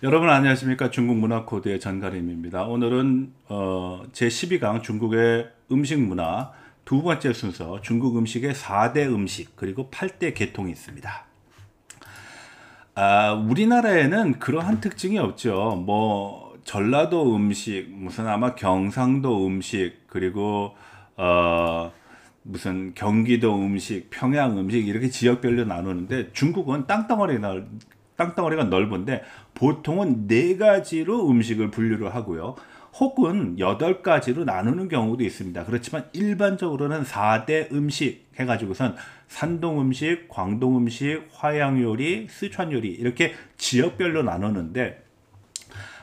여러분 안녕하십니까? 중국 문화 코드의 전가림입니다. 오늘은 제 12강 중국의 음식 문화 두 번째 순서 중국 음식의 4대 음식 그리고 8대 계통이 있습니다. 우리나라에는 그러한 특징이 없죠. 뭐 전라도 음식, 무슨 아마 경상도 음식, 그리고 어, 무슨 경기도 음식, 평양 음식 이렇게 지역별로 나누는데 중국은 땅덩어리가 넓은데 보통은 네 가지로 음식을 분류를 하고요. 혹은 여덟 가지로 나누는 경우도 있습니다. 그렇지만 일반적으로는 4대 음식 해가지고선 산동 음식, 광동 음식, 화양 요리, 스촨 요리 이렇게 지역별로 나누는데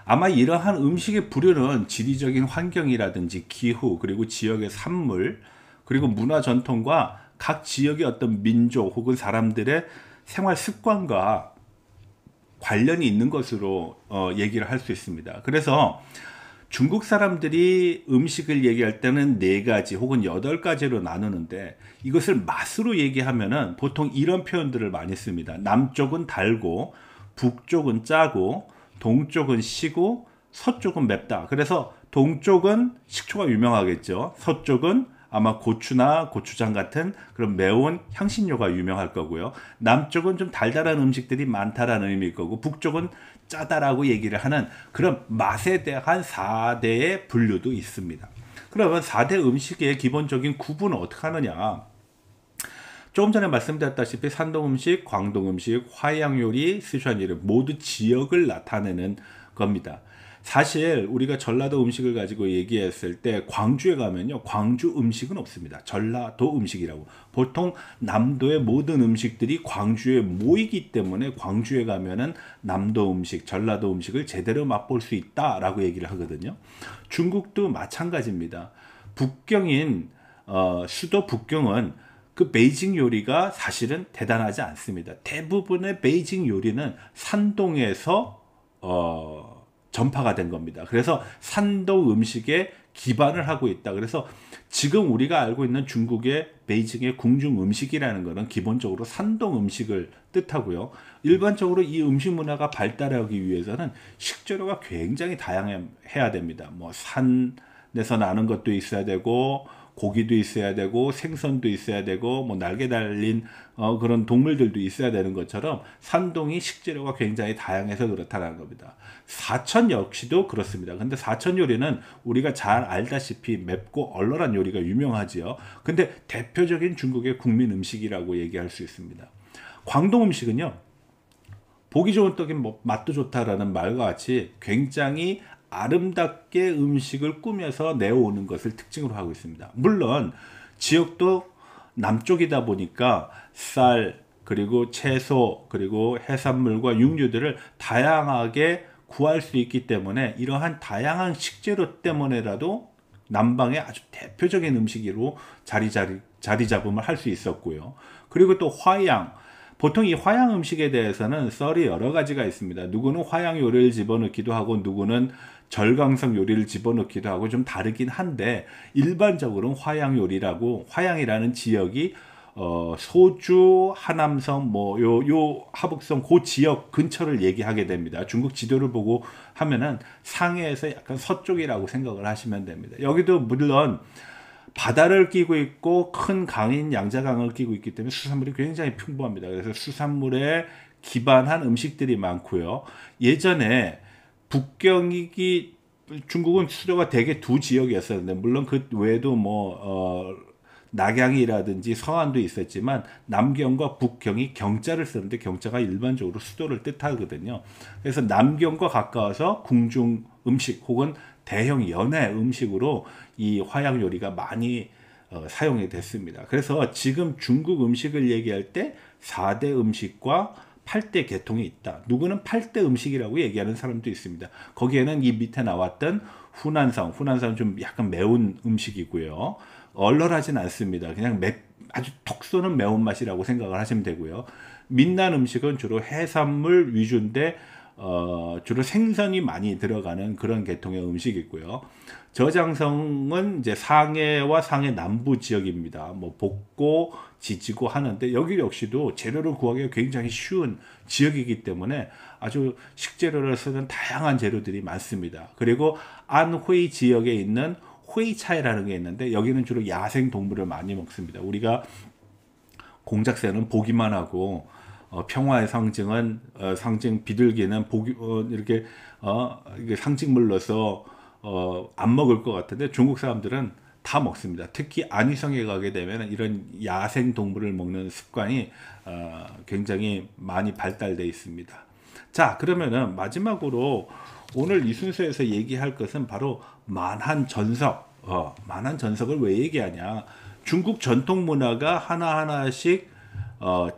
아마 이러한 음식의 부류는 지리적인 환경이라든지 기후 그리고 지역의 산물 그리고 문화 전통과 각 지역의 어떤 민족 혹은 사람들의 생활 습관과 관련이 있는 것으로 얘기를 할 수 있습니다. 그래서 중국 사람들이 음식을 얘기할 때는 네 가지 혹은 여덟 가지로 나누는데 이것을 맛으로 얘기하면은 보통 이런 표현들을 많이 씁니다. 남쪽은 달고, 북쪽은 짜고, 동쪽은 시고, 서쪽은 맵다. 그래서 동쪽은 식초가 유명하겠죠. 서쪽은 아마 고추나 고추장 같은 그런 매운 향신료가 유명할 거고요. 남쪽은 좀 달달한 음식들이 많다라는 의미일 거고, 북쪽은 짜다라고 얘기를 하는 그런 맛에 대한 4대의 분류도 있습니다. 그러면 4대 음식의 기본적인 구분은 어떻게 하느냐? 조금 전에 말씀드렸다시피 산동 음식, 광동 음식, 화양 요리, 스촨 요리 모두 지역을 나타내는 겁니다. 사실 우리가 전라도 음식을 가지고 얘기했을 때 광주에 가면요. 광주 음식은 없습니다. 전라도 음식이라고. 보통 남도의 모든 음식들이 광주에 모이기 때문에 광주에 가면은 남도 음식, 전라도 음식을 제대로 맛볼 수 있다라고 얘기를 하거든요. 중국도 마찬가지입니다. 북경인 수도 북경은 그 베이징 요리가 사실은 대단하지 않습니다. 대부분의 베이징 요리는 산동에서 전파가 된 겁니다. 그래서 산동 음식에 기반을 하고 있다. 그래서 지금 우리가 알고 있는 중국의 베이징의 궁중 음식이라는 것은 기본적으로 산동 음식을 뜻하고요. 일반적으로 이 음식 문화가 발달하기 위해서는 식재료가 굉장히 다양해야 됩니다. 뭐 산에서 나는 것도 있어야 되고 고기도 있어야 되고 생선도 있어야 되고 뭐 날개 달린 그런 동물들도 있어야 되는 것처럼 산동이 식재료가 굉장히 다양해서 그렇다는 겁니다. 사천 역시도 그렇습니다. 근데 사천 요리는 우리가 잘 알다시피 맵고 얼얼한 요리가 유명하지요. 근데 대표적인 중국의 국민 음식이라고 얘기할 수 있습니다. 광동 음식은요. 보기 좋은 떡이 뭐 맛도 좋다라는 말과 같이 굉장히 아름답게 음식을 꾸며서 내어오는 것을 특징으로 하고 있습니다. 물론 지역도 남쪽이다 보니까 쌀 그리고 채소 그리고 해산물과 육류들을 다양하게 구할 수 있기 때문에 이러한 다양한 식재료 때문에라도 남방의 아주 대표적인 음식으로 자리 잡음을 할 수 있었고요. 그리고 또 화양 보통 이 화양 음식에 대해서는 썰이 여러 가지가 있습니다. 누구는 화양 요리를 집어넣기도 하고 누구는 절강성 요리를 집어넣기도 하고 좀 다르긴 한데 일반적으로는 화양 요리라고 화양이라는 지역이 소주, 하남성, 요 하북성 그 지역 근처를 얘기하게 됩니다. 중국 지도를 보고 하면은 상해에서 약간 서쪽이라고 생각을 하시면 됩니다. 여기도 물론 바다를 끼고 있고 큰 강인 양자강을 끼고 있기 때문에 수산물이 굉장히 풍부합니다. 그래서 수산물에 기반한 음식들이 많고요. 예전에 북경이 중국은 수도가 대개 두 지역이었었는데 물론 그 외에도 낙양이라든지 서안도 있었지만 남경과 북경이 경자를 쓰는데 경자가 일반적으로 수도를 뜻하거든요. 그래서 남경과 가까워서 궁중 음식 혹은 대형 연해 음식으로 이 화양 요리가 많이 사용이 됐습니다. 그래서 지금 중국 음식을 얘기할 때 4대 음식과 8대 계통이 있다. 누구는 8대 음식이라고 얘기하는 사람도 있습니다. 거기에는 이 밑에 나왔던 후난성은 좀 약간 매운 음식이고요. 얼얼하진 않습니다. 그냥 아주 톡 쏘는 매운맛이라고 생각을 하시면 되고요. 민난 음식은 주로 해산물 위주인데 주로 생선이 많이 들어가는 그런 계통의 음식이고요. 저장성은 이제 상해와 상해 남부 지역입니다. 뭐 볶고 지지고 하는데 여기 역시도 재료를 구하기가 굉장히 쉬운 지역이기 때문에 아주 식재료를 쓰는 다양한 재료들이 많습니다. 그리고 안후이 지역에 있는 후이차이라는 게 있는데 여기는 주로 야생 동물을 많이 먹습니다. 우리가 공작새는 보기만 하고 평화의 상징은 상징 비둘기는 이렇게 이게 상징물로서 안 먹을 것 같은데 중국 사람들은 다 먹습니다. 특히 안위성에 가게 되면 이런 야생 동물을 먹는 습관이 굉장히 많이 발달되어 있습니다. 자, 그러면은 마지막으로 오늘 이 순서에서 얘기할 것은 바로 만한전석. 만한전석을 왜 얘기하냐? 중국 전통 문화가 하나하나씩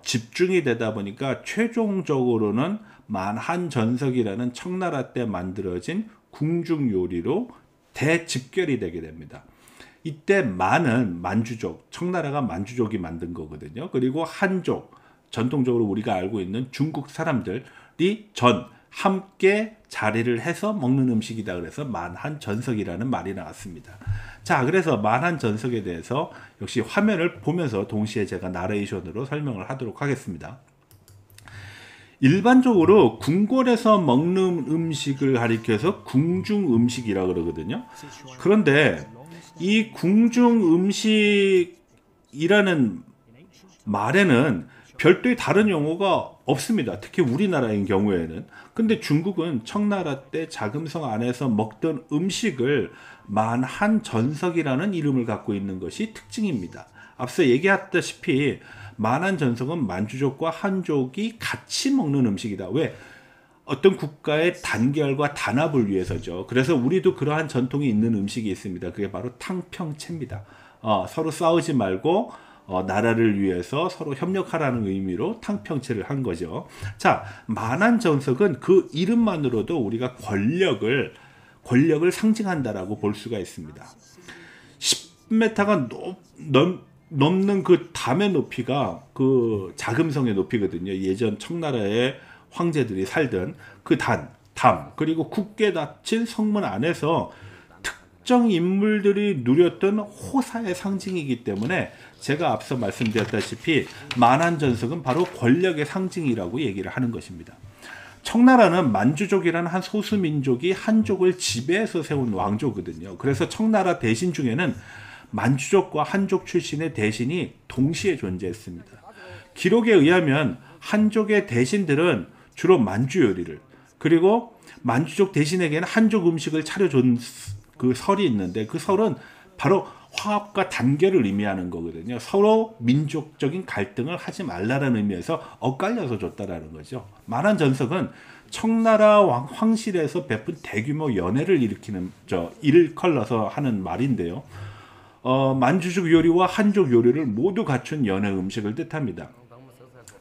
집중이 되다 보니까 최종적으로는 만한전석이라는 청나라 때 만들어진 궁중 요리로 대집결이 되게 됩니다. 이때 만은 만주족, 청나라가 만주족이 만든 거거든요. 그리고 한족, 전통적으로 우리가 알고 있는 중국 사람들이 함께 자리를 해서 먹는 음식이다. 그래서 만한전석이라는 말이 나왔습니다. 자, 그래서 만한전석에 대해서 역시 화면을 보면서 동시에 제가 나레이션으로 설명을 하도록 하겠습니다. 일반적으로 궁궐에서 먹는 음식을 가리켜서 궁중 음식이라 그러거든요. 그런데 이 궁중 음식이라는 말에는 별도의 다른 용어가 없습니다. 특히 우리나라인 경우에는. 근데 중국은 청나라 때 자금성 안에서 먹던 음식을 만한전석이라는 이름을 갖고 있는 것이 특징입니다. 앞서 얘기했다시피 만한전석은 만주족과 한족이 같이 먹는 음식이다. 왜? 어떤 국가의 단결과 단합을 위해서죠. 그래서 우리도 그러한 전통이 있는 음식이 있습니다. 그게 바로 탕평채입니다. 서로 싸우지 말고 나라를 위해서 서로 협력하라는 의미로 탕평채를 한 거죠. 자, 만한전석은 그 이름만으로도 우리가 권력을 상징한다라고 볼 수가 있습니다. 10m가 넘는 그 담의 높이가 그 자금성의 높이거든요. 예전 청나라의 황제들이 살던 그 담, 그리고 굳게 닫힌 성문 안에서 특정 인물들이 누렸던 호사의 상징이기 때문에 제가 앞서 말씀드렸다시피 만한전석은 바로 권력의 상징이라고 얘기를 하는 것입니다. 청나라는 만주족이라는 한 소수민족이 한족을 지배해서 세운 왕조거든요. 그래서 청나라 대신 중에는 만주족과 한족 출신의 대신이 동시에 존재했습니다. 기록에 의하면 한족의 대신들은 주로 만주 요리를, 그리고 만주족 대신에게는 한족 음식을 차려준 그 설이 있는데 그 설은 바로 화합과 단결을 의미하는 거거든요. 서로 민족적인 갈등을 하지 말라는 의미에서 엇갈려서 줬다라는 거죠. 만한전석은 청나라 황실에서 베푼 대규모 연회를 일컬어서 하는 말인데요. 만주족 요리와 한족 요리를 모두 갖춘 연회 음식을 뜻합니다.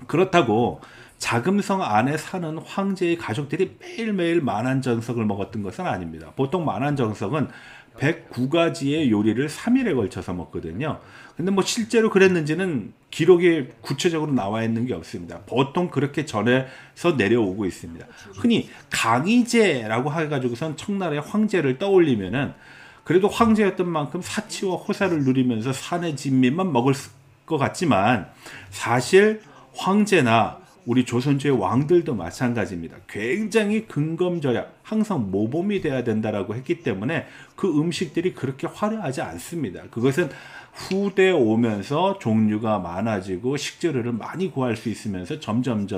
그렇다고 자금성 안에 사는 황제의 가족들이 매일매일 만한전석을 먹었던 것은 아닙니다. 보통 만한전석은 109가지의 요리를 3일에 걸쳐서 먹거든요. 근데 뭐 실제로 그랬는지는 기록에 구체적으로 나와 있는 게 없습니다. 보통 그렇게 전해서 내려오고 있습니다. 흔히 강희제라고 해가지고선 청나라의 황제를 떠올리면은 그래도 황제였던 만큼 사치와 호사를 누리면서 산의 진미만 먹을 것 같지만 사실 황제나 우리 조선조의 왕들도 마찬가지입니다. 굉장히 근검절약, 항상 모범이 돼야 된다라고 했기 때문에 그 음식들이 그렇게 화려하지 않습니다. 그것은 후대에 오면서 종류가 많아지고 식재료를 많이 구할 수 있으면서 점점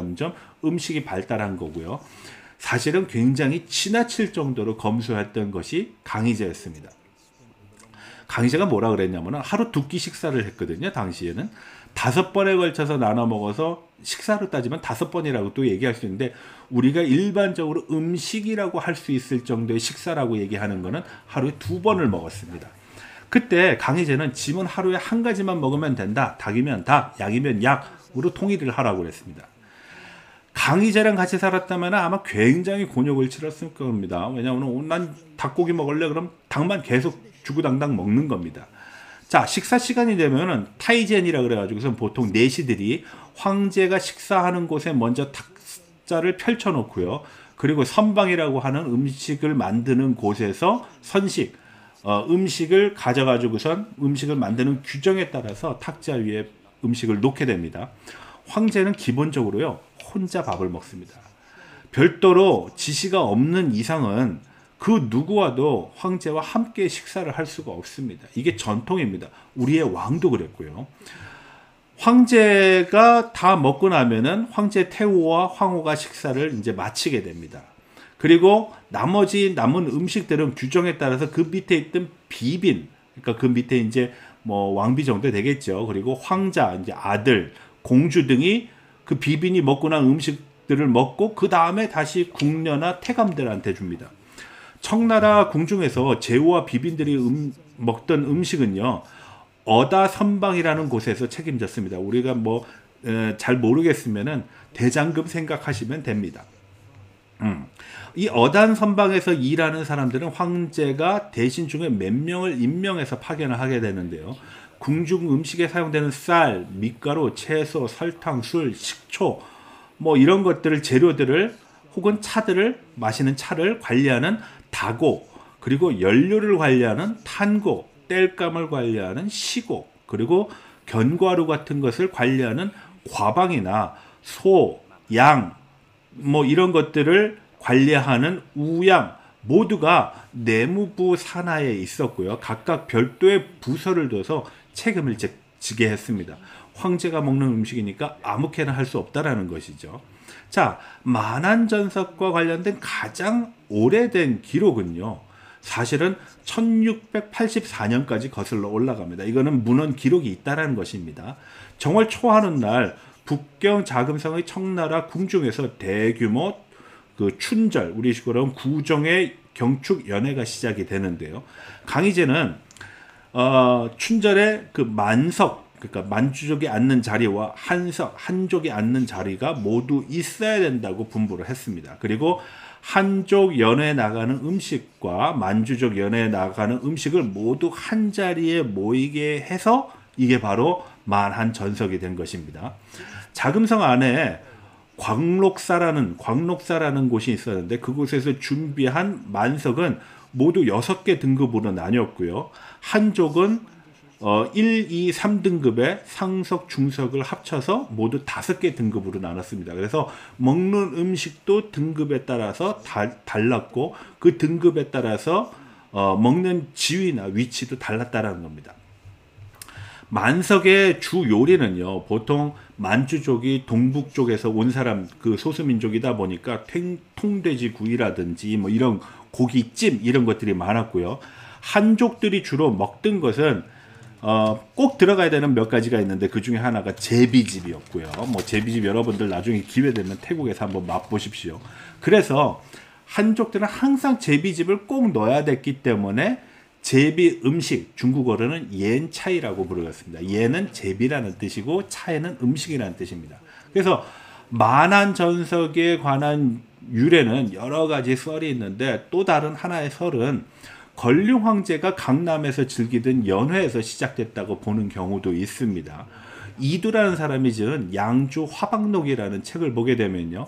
음식이 발달한 거고요. 사실은 굉장히 지나칠 정도로 검소했던 것이 강희제였습니다. 강희제가 뭐라 그랬냐면 하루 2끼 식사를 했거든요. 당시에는 5번에 걸쳐서 나눠 먹어서 식사로 따지면 5번이라고 또 얘기할 수 있는데 우리가 일반적으로 음식이라고 할 수 있을 정도의 식사라고 얘기하는 거는 하루에 2번을 먹었습니다. 그때 강희제는 짐은 하루에 한 가지만 먹으면 된다. 닭이면 닭, 약이면 약으로 통일을 하라고 그랬습니다. 강희제랑 같이 살았다면 아마 굉장히 곤욕을 치렀을 겁니다. 왜냐하면 난 닭고기 먹을래? 그럼 닭만 계속 주구당당 먹는 겁니다. 자, 식사 시간이 되면은 타이젠이라 그래가지고서 보통 내시들이 황제가 식사하는 곳에 먼저 탁자를 펼쳐놓고요. 그리고 선방이라고 하는 음식을 만드는 곳에서 선식, 음식을 가져가지고선 음식을 만드는 규정에 따라서 탁자 위에 음식을 놓게 됩니다. 황제는 기본적으로요, 혼자 밥을 먹습니다. 별도로 지시가 없는 이상은 그 누구와도 황제와 함께 식사를 할 수가 없습니다. 이게 전통입니다. 우리의 왕도 그랬고요. 황제가 다 먹고 나면은 황제 태후와 황후가 식사를 이제 마치게 됩니다. 그리고 나머지 남은 음식들은 규정에 따라서 그 밑에 있던 비빈, 그러니까 그 밑에 이제 뭐 왕비 정도 되겠죠. 그리고 황자, 이제 아들, 공주 등이 그 비빈이 먹고 난 음식들을 먹고 그 다음에 다시 궁녀나 태감들한테 줍니다. 청나라 궁중에서 제후와 비빈들이 먹던 음식은요, 어다 선방이라는 곳에서 책임졌습니다. 우리가 뭐 잘 모르겠으면은 대장금 생각하시면 됩니다. 이 어단 선방에서 일하는 사람들은 황제가 대신 중에 몇 명을 임명해서 파견을 하게 되는데요. 궁중 음식에 사용되는 쌀, 밀가루, 채소, 설탕, 술, 식초 뭐 이런 것들을 재료들을 혹은 차들을 마시는 차를 관리하는 다고, 그리고 연료를 관리하는 탄고, 땔감을 관리하는 시고, 그리고 견과류 같은 것을 관리하는 과방이나 소, 양, 뭐 이런 것들을 관리하는 우양 모두가 내무부 산하에 있었고요. 각각 별도의 부서를 둬서 책임을 지게 했습니다. 황제가 먹는 음식이니까 아무렇게나 할 수 없다라는 것이죠. 자, 만한전석과 관련된 가장 오래된 기록은요, 사실은 1684년까지 거슬러 올라갑니다. 이거는 문헌 기록이 있다라는 것입니다. 정월 초하는 날 북경 자금성의 청나라 궁중에서 대규모 그 춘절, 우리식으로 구정의 경축 연회가 시작이 되는데요. 강희제는 춘절에 그 만석, 그러니까 만주족이 앉는 자리와 한석, 한족이 앉는 자리가 모두 있어야 된다고 분부를 했습니다. 그리고 한족 연회에 나가는 음식과 만주족 연회에 나가는 음식을 모두 한 자리에 모이게 해서 이게 바로 만한전석이 된 것입니다. 자금성 안에 광록사라는 곳이 있었는데 그곳에서 준비한 만석은 모두 6개 등급으로 나뉘었고요. 한족은 1, 2, 3등급의 상석, 중석을 합쳐서 모두 5개 등급으로 나눴습니다. 그래서 먹는 음식도 등급에 따라서 달랐고 그 등급에 따라서 먹는 지위나 위치도 달랐다는 겁니다. 만석의 주 요리는요, 보통 만주족이 동북 쪽에서 온 사람, 그 소수민족이다 보니까 통돼지 구이라든지 뭐 이런 고기찜 이런 것들이 많았고요. 한족들이 주로 먹던 것은 꼭 들어가야 되는 몇 가지가 있는데 그 중에 하나가 제비집이었고요. 뭐 제비집 여러분들 나중에 기회 되면 태국에서 한번 맛보십시오. 그래서 한족들은 항상 제비집을 꼭 넣어야 됐기 때문에 제비 음식, 중국어로는 옌차이라고 부르겠습니다. 옌은 제비라는 뜻이고 차에는 음식이라는 뜻입니다. 그래서 만한전석에 관한 유래는 여러 가지 썰이 있는데 또 다른 하나의 설은 건륜 황제가 강남에서 즐기던 연회에서 시작됐다고 보는 경우도 있습니다. 이두라는 사람이 지은 양주 화박록이라는 책을 보게 되면요,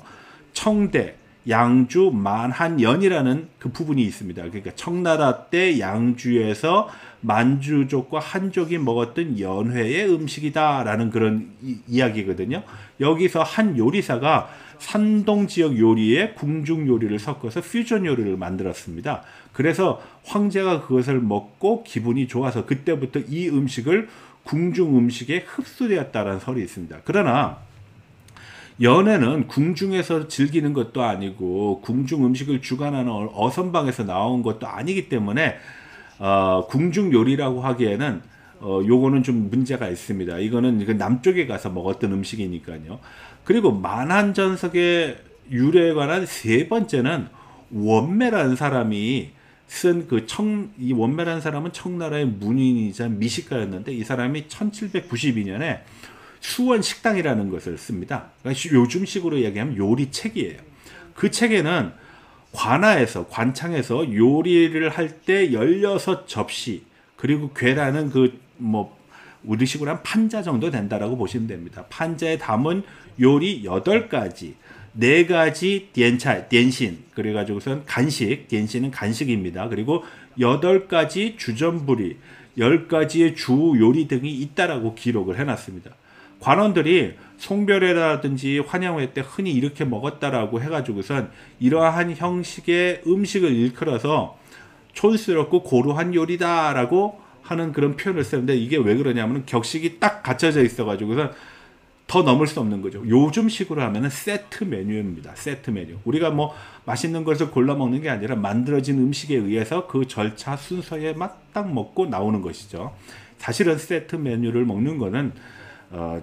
청대, 양주 만한연이라는 그 부분이 있습니다. 그러니까 청나라 때 양주에서 만주족과 한족이 먹었던 연회의 음식이다라는 그런 이야기거든요. 여기서 한 요리사가 산동 지역 요리에 궁중 요리를 섞어서 퓨전 요리를 만들었습니다. 그래서 황제가 그것을 먹고 기분이 좋아서 그때부터 이 음식을 궁중 음식에 흡수되었다는 설이 있습니다. 그러나 연회는 궁중에서 즐기는 것도 아니고 궁중 음식을 주관하는 어선방에서 나온 것도 아니기 때문에 궁중 요리라고 하기에는 요거는 좀 문제가 있습니다. 이거는 남쪽에 가서 먹었던 음식이니까요. 그리고 만한전석의 유래에 관한 세 번째는 원매라는 사람이 쓴 이 원매라는 사람은 청나라의 문인이자 미식가였는데 이 사람이 1792년에 수원 식당이라는 것을 씁니다. 그러니까 요즘식으로 얘기하면 요리책이에요. 그 책에는 관창에서 요리를 할 때 16접시, 그리고 괴라는 우리식으로 한 판자 정도 된다라고 보시면 됩니다. 판자에 담은 요리 8가지, 4가지 dien신, 그래가지고선 간식, dien신은 간식입니다. 그리고 8가지 주전부리, 10가지의 주 요리 등이 있다라고 기록을 해놨습니다. 관원들이 송별회라든지 환영회 때 흔히 이렇게 먹었다라고 해가지고선 이러한 형식의 음식을 일컬어서 촌스럽고 고루한 요리다라고 하는 그런 표현을 쓰는데, 이게 왜 그러냐면 격식이 딱 갖춰져 있어가지고선 더 넘을 수 없는 거죠. 요즘식으로 하면은 세트 메뉴입니다. 세트 메뉴. 우리가 뭐 맛있는 것을 골라 먹는 게 아니라 만들어진 음식에 의해서 그 절차 순서에 맞딱 먹고 나오는 것이죠. 사실은 세트 메뉴를 먹는 거는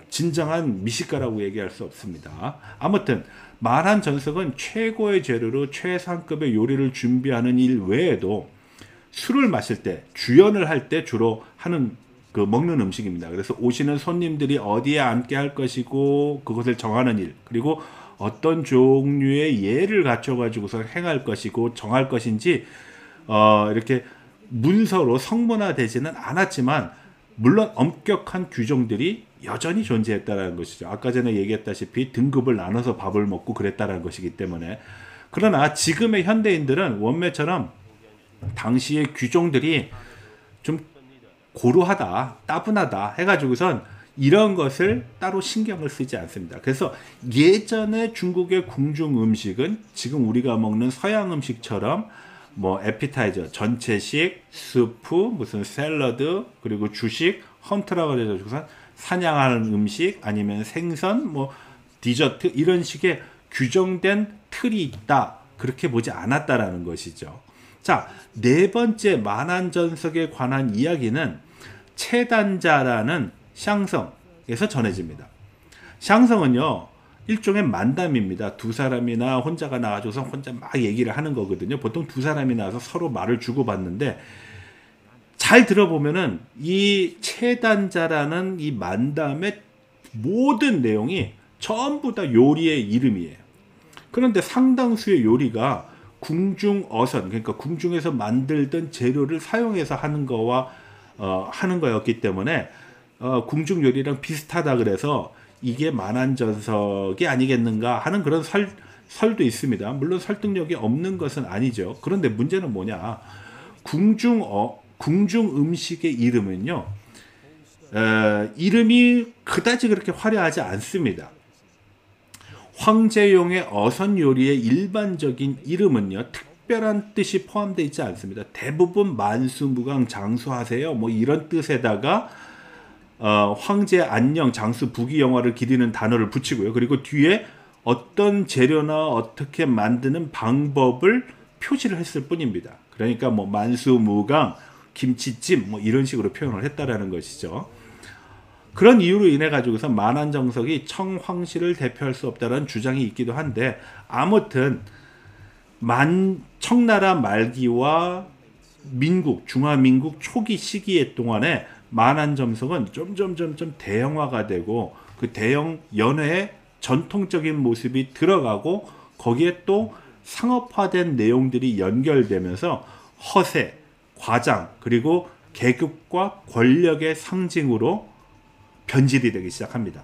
진정한 미식가라고 얘기할 수 없습니다. 아무튼 만한전석은 최고의 재료로 최상급의 요리를 준비하는 일 외에도 술을 마실 때, 주연을 할 때 주로 하는 그 먹는 음식입니다. 그래서 오시는 손님들이 어디에 앉게 할 것이고 그것을 정하는 일, 그리고 어떤 종류의 예를 갖춰가지고서 행할 것이고 정할 것인지 이렇게 문서로 성문화되지는 않았지만, 물론 엄격한 규정들이 여전히 존재했다는 것이죠. 아까 전에 얘기했다시피 등급을 나눠서 밥을 먹고 그랬다는 것이기 때문에. 그러나 지금의 현대인들은 원매처럼 당시의 규정들이 좀 고루하다, 따분하다 해가지고선 이런 것을 따로 신경을 쓰지 않습니다. 그래서 예전에 중국의 궁중 음식은 지금 우리가 먹는 서양 음식처럼 뭐 에피타이저, 전체식, 스프, 무슨 샐러드, 그리고 주식, 헌트라고 해서 사냥하는 음식, 아니면 생선, 뭐 디저트, 이런 식의 규정된 틀이 있다, 그렇게 보지 않았다라는 것이죠. 자, 네 번째 만한전석에 관한 이야기는 채단자라는 샹성에서 전해집니다. 샹성은요, 일종의 만담입니다. 두 사람이나 혼자가 나와줘서 혼자 막 얘기를 하는 거거든요. 보통 두 사람이 나와서 서로 말을 주고받는데, 잘 들어보면은 이 채단자라는 이 만담의 모든 내용이 전부 다 요리의 이름이에요. 그런데 상당수의 요리가 궁중어선, 그러니까 궁중에서 만들던 재료를 사용해서 하는 거와 하는 거였기 때문에 궁중 요리랑 비슷하다 그래서 이게 만한전석이 아니겠는가 하는 그런 설도 있습니다. 물론 설득력이 없는 것은 아니죠. 그런데 문제는 뭐냐? 궁중 음식의 이름은요, 이름이 그다지 그렇게 화려하지 않습니다. 황제용의 어선 요리의 일반적인 이름은요, 특별한 뜻이 포함되어 있지 않습니다. 대부분 만수무강 장수하세요, 뭐 이런 뜻에다가 황제 안녕 장수 부귀영화를 기리는 단어를 붙이고요. 그리고 뒤에 어떤 재료나 어떻게 만드는 방법을 표시를 했을 뿐입니다. 그러니까 뭐 만수무강, 김치찜, 뭐 이런 식으로 표현을 했다라는 것이죠. 그런 이유로 인해 가지고서 만한정석이 청황씨를 대표할 수 없다는 주장이 있기도 한데, 아무튼 청나라 말기와 중화민국 초기 시기에 동안에 만한정석은 점점 대형화가 되고, 그 대형 연회의 전통적인 모습이 들어가고, 거기에 또 상업화된 내용들이 연결되면서 허세, 과장, 그리고 계급과 권력의 상징으로 변질이 되기 시작합니다.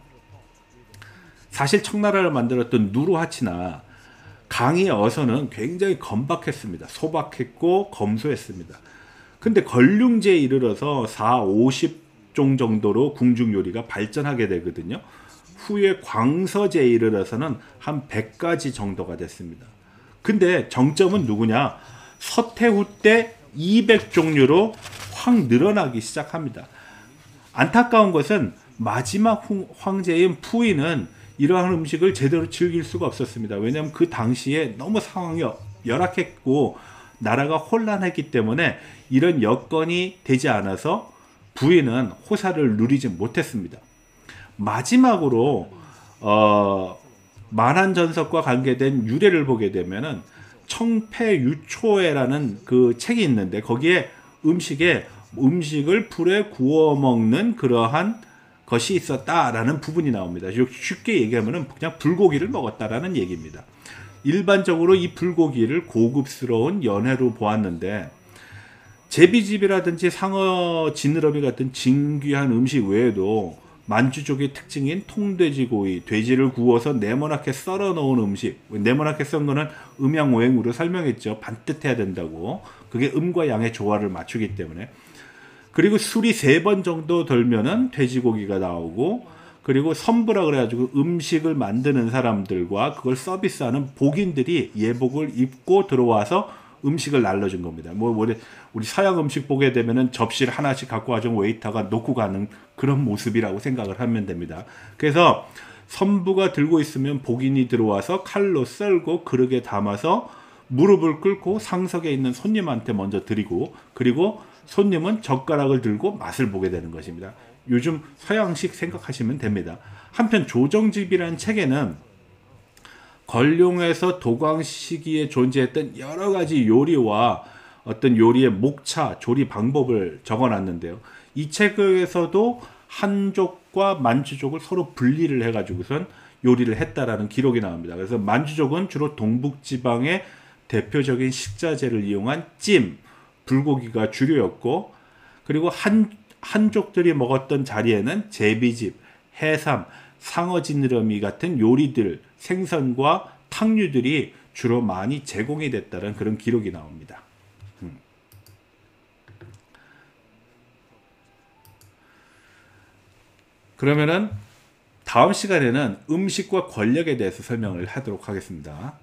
사실 청나라를 만들었던 누르하치나 강의 어선은 굉장히 건박했습니다. 소박했고 검소했습니다. 근데 건륭제에 이르러서 50종 정도로 궁중 요리가 발전하게 되거든요. 후에 광서제에 이르러서는 한 100가지 정도가 됐습니다. 근데 정점은 누구냐? 서태후 때 200종류로 확 늘어나기 시작합니다. 안타까운 것은 마지막 황제인 푸이는 이러한 음식을 제대로 즐길 수가 없었습니다. 왜냐하면 그 당시에 너무 상황이 열악했고 나라가 혼란했기 때문에 이런 여건이 되지 않아서 부인은 호사를 누리지 못했습니다. 마지막으로 만한전석과 관계된 유래를 보게 되면은 청패유초회라는 그 책이 있는데, 거기에 음식을 불에 구워 먹는 그러한 것이 있었다라는 부분이 나옵니다. 쉽게 얘기하면 그냥 불고기를 먹었다라는 얘기입니다. 일반적으로 이 불고기를 고급스러운 연회로 보았는데, 제비집이라든지 상어 지느러미 같은 진귀한 음식 외에도 만주족의 특징인 통돼지고기, 돼지를 구워서 네모나게 썰어 놓은 음식, 네모나게 썬 거는 음양오행으로 설명했죠. 반듯해야 된다고. 그게 음과 양의 조화를 맞추기 때문에. 그리고 술이 3번 정도 돌면은 돼지고기가 나오고, 그리고 선부라 그래가지고 음식을 만드는 사람들과 그걸 서비스하는 복인들이 예복을 입고 들어와서 음식을 날려준 겁니다. 우리 서양 음식 보게 되면은 접시를 하나씩 갖고 와서 웨이터가 놓고 가는 그런 모습이라고 생각을 하면 됩니다. 그래서 선부가 들고 있으면 복인이 들어와서 칼로 썰고 그릇에 담아서 무릎을 꿇고 상석에 있는 손님한테 먼저 드리고, 그리고 손님은 젓가락을 들고 맛을 보게 되는 것입니다. 요즘 서양식 생각하시면 됩니다. 한편 조정집이라는 책에는 건룡에서 도광 시기에 존재했던 여러 가지 요리와 어떤 요리의 목차, 조리 방법을 적어놨는데요. 이 책에서도 한족과 만주족을 서로 분리를 해가지고선 요리를 했다라는 기록이 나옵니다. 그래서 만주족은 주로 동북지방의 대표적인 식자재를 이용한 찜, 불고기가 주류였고, 그리고 한족들이 먹었던 자리에는 제비집, 해삼, 상어지느러미 같은 요리들, 생선과 탕류들이 주로 많이 제공이 됐다는 그런 기록이 나옵니다. 그러면은 다음 시간에는 음식과 권력에 대해서 설명을 하도록 하겠습니다.